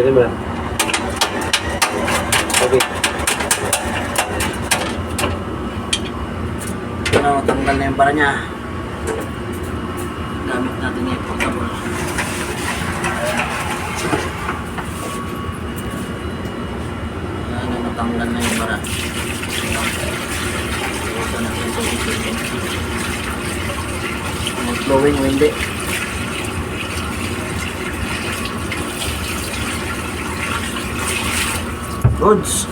Pwede mo na. Okay. Ano, tanggal na yung bara niya. Gamit natin yung portable. Ayan, natanggal na yung bara. Iwasan natin ito dito. Mag-flowing o hindi. Goods.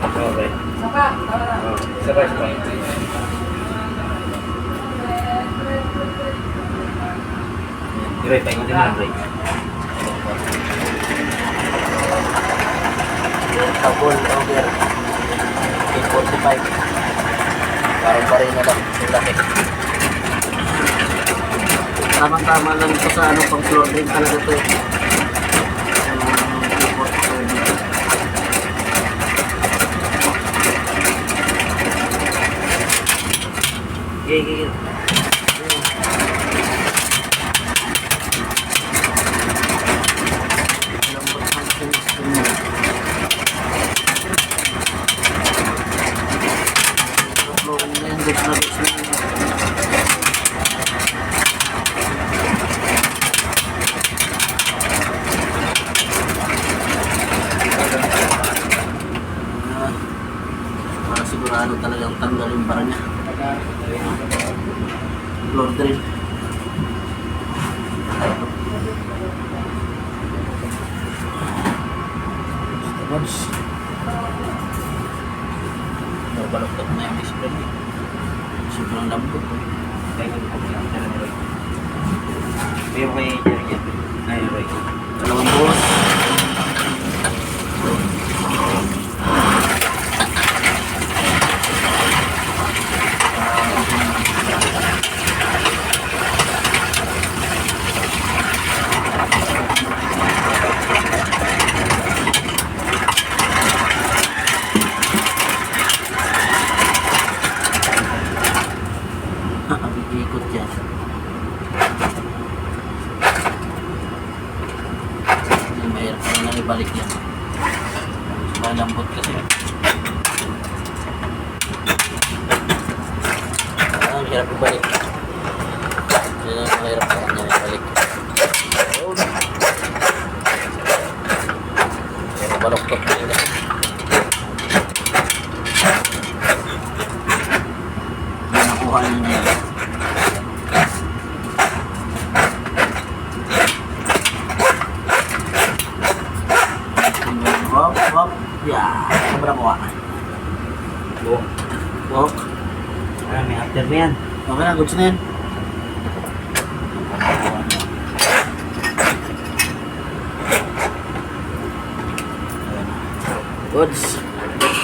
Okay. Oh, sabay. Ray, paingon din lang, Ray. Double over 845. Parang pa rin na lang. Laki. Tama-tama lang ito sa ano, pang floor drain talaga ito eh. Okay. Para sigurado talagang tanggal yung bara niya. Floor drain. Tapos baloktot na yung spring. Sobrang lambot ko. Paingon ko lang. May may Jerry. Ay, Ray. Dalawang buhos. Ikot yan. Mahirap na lang ibalik yan. Malambot kasi. Ang hirap ibalik. Yan ang mahirap na kanya ibalik. Pero baloktot na yun kasi. Nakuha niya yan. Hop. Ya, sobrang kuha. Walk. May after na yan. Okay na, goods na yan. Goods.